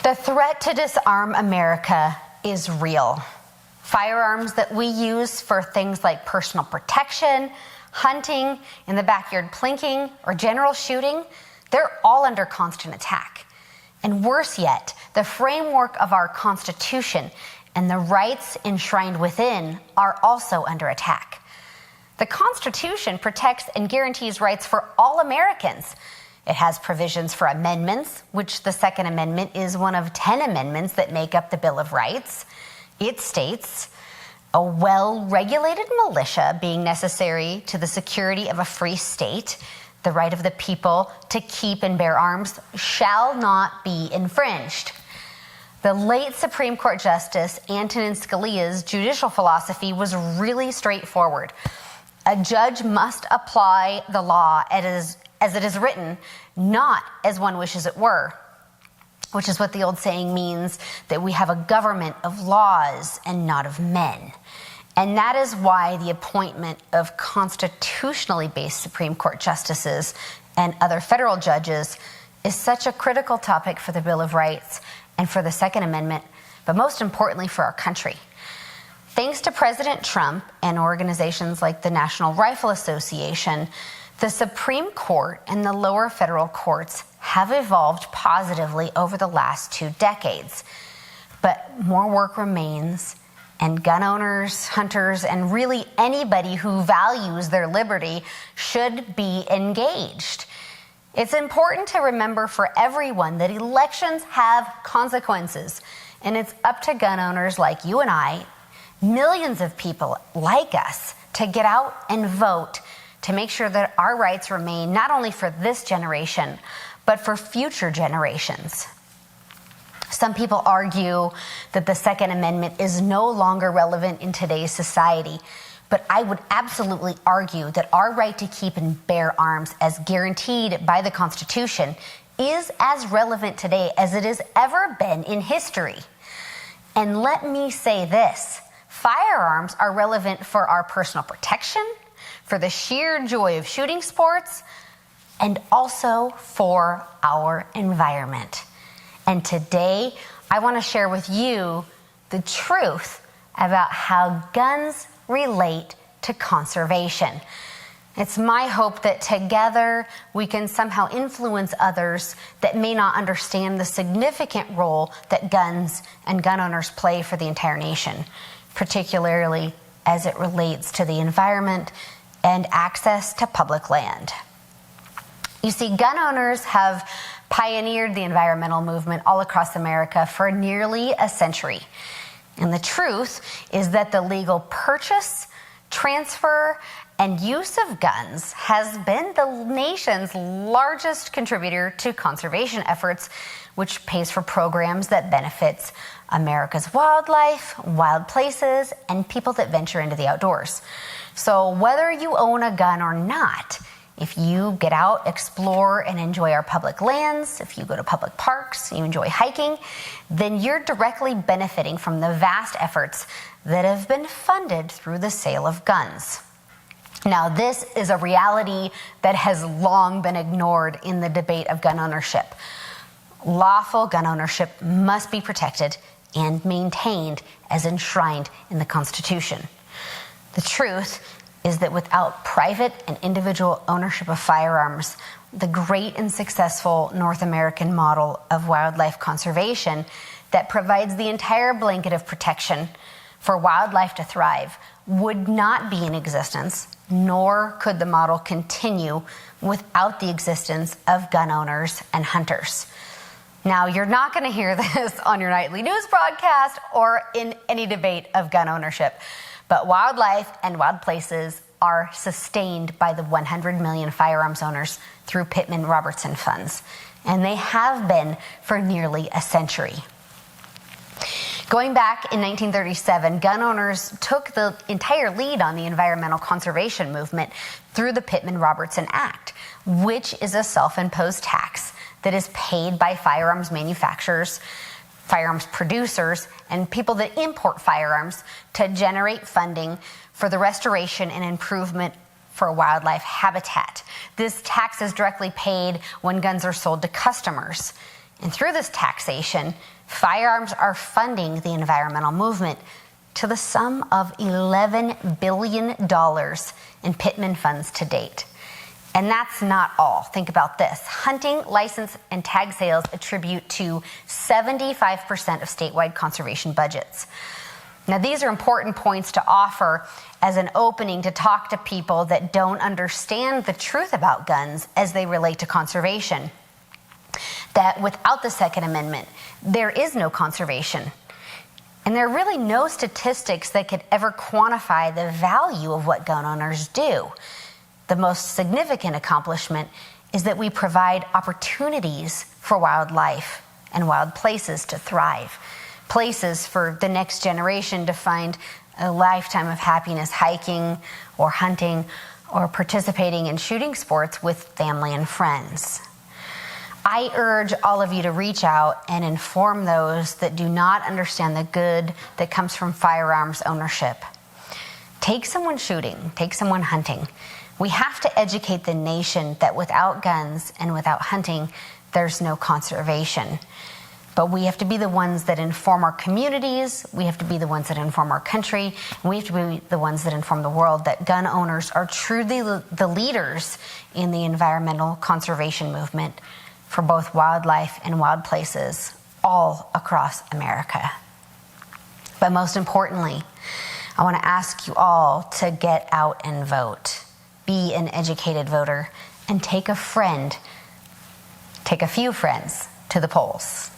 The threat to disarm America is real. Firearms that we use for things like personal protection, hunting, in the backyard plinking, or general shooting, they're all under constant attack. And worse yet, the framework of our Constitution and the rights enshrined within are also under attack. The Constitution protects and guarantees rights for all Americans. It has provisions for amendments, which the Second Amendment is one of 10 amendments that make up the Bill of Rights. It states, a well-regulated militia being necessary to the security of a free state, the right of the people to keep and bear arms shall not be infringed. The late Supreme Court Justice Antonin Scalia's judicial philosophy was really straightforward. A judge must apply the law as it is written, not as one wishes it were, which is what the old saying means, that we have a government of laws and not of men. And that is why the appointment of constitutionally based Supreme Court justices and other federal judges is such a critical topic for the Bill of Rights and for the Second Amendment, but most importantly for our country. Thanks to President Trump and organizations like the National Rifle Association, the Supreme Court and the lower federal courts have evolved positively over the last 2 decades. But more work remains, and gun owners, hunters, and really anybody who values their liberty should be engaged. It's important to remember for everyone that elections have consequences, and it's up to gun owners like you and I, millions of people like us, to get out and vote to make sure that our rights remain not only for this generation, but for future generations. Some people argue that the Second Amendment is no longer relevant in today's society, but I would absolutely argue that our right to keep and bear arms as guaranteed by the Constitution is as relevant today as it has ever been in history. And let me say this, firearms are relevant for our personal protection, for the sheer joy of shooting sports, and also for our environment. And today, I want to share with you the truth about how guns relate to conservation. It's my hope that together we can somehow influence others that may not understand the significant role that guns and gun owners play for the entire nation, particularly as it relates to the environment and access to public land. You see, gun owners have pioneered the environmental movement all across America for nearly a century. And the truth is that the legal purchase, transfer, and use of guns has been the nation's largest contributor to conservation efforts, which pays for programs that benefits America's wildlife, wild places, and people that venture into the outdoors. So whether you own a gun or not, if you get out, explore, and enjoy our public lands, if you go to public parks, you enjoy hiking, then you're directly benefiting from the vast efforts that have been funded through the sale of guns. Now, this is a reality that has long been ignored in the debate of gun ownership. Lawful gun ownership must be protected and maintained as enshrined in the Constitution. The truth is that without private and individual ownership of firearms, the great and successful North American model of wildlife conservation that provides the entire blanket of protection for wildlife to thrive would not be in existence, nor could the model continue without the existence of gun owners and hunters. Now, you're not going to hear this on your nightly news broadcast or in any debate of gun ownership, but wildlife and wild places are sustained by the 100 million firearms owners through Pittman-Robertson funds, and they have been for nearly a century. Going back in 1937, gun owners took the entire lead on the environmental conservation movement through the Pittman-Robertson Act, which is a self-imposed tax that is paid by firearms manufacturers, firearms producers, and people that import firearms to generate funding for the restoration and improvement for wildlife habitat. This tax is directly paid when guns are sold to customers. And through this taxation, firearms are funding the environmental movement to the sum of $11 billion in Pittman funds to date. And that's not all. Think about this. Hunting, license, and tag sales attribute to 75% of statewide conservation budgets. Now, these are important points to offer as an opening to talk to people that don't understand the truth about guns as they relate to conservation. That without the Second Amendment, there is no conservation. And there are really no statistics that could ever quantify the value of what gun owners do. The most significant accomplishment is that we provide opportunities for wildlife and wild places to thrive. Places for the next generation to find a lifetime of happiness hiking or hunting or participating in shooting sports with family and friends. I urge all of you to reach out and inform those that do not understand the good that comes from firearms ownership. Take someone shooting, take someone hunting. We have to educate the nation that without guns and without hunting, there's no conservation. But we have to be the ones that inform our communities, we have to be the ones that inform our country, and we have to be the ones that inform the world that gun owners are truly the leaders in the environmental conservation movement for both wildlife and wild places all across America. But most importantly, I want to ask you all to get out and vote. Be an educated voter and take a few friends to the polls.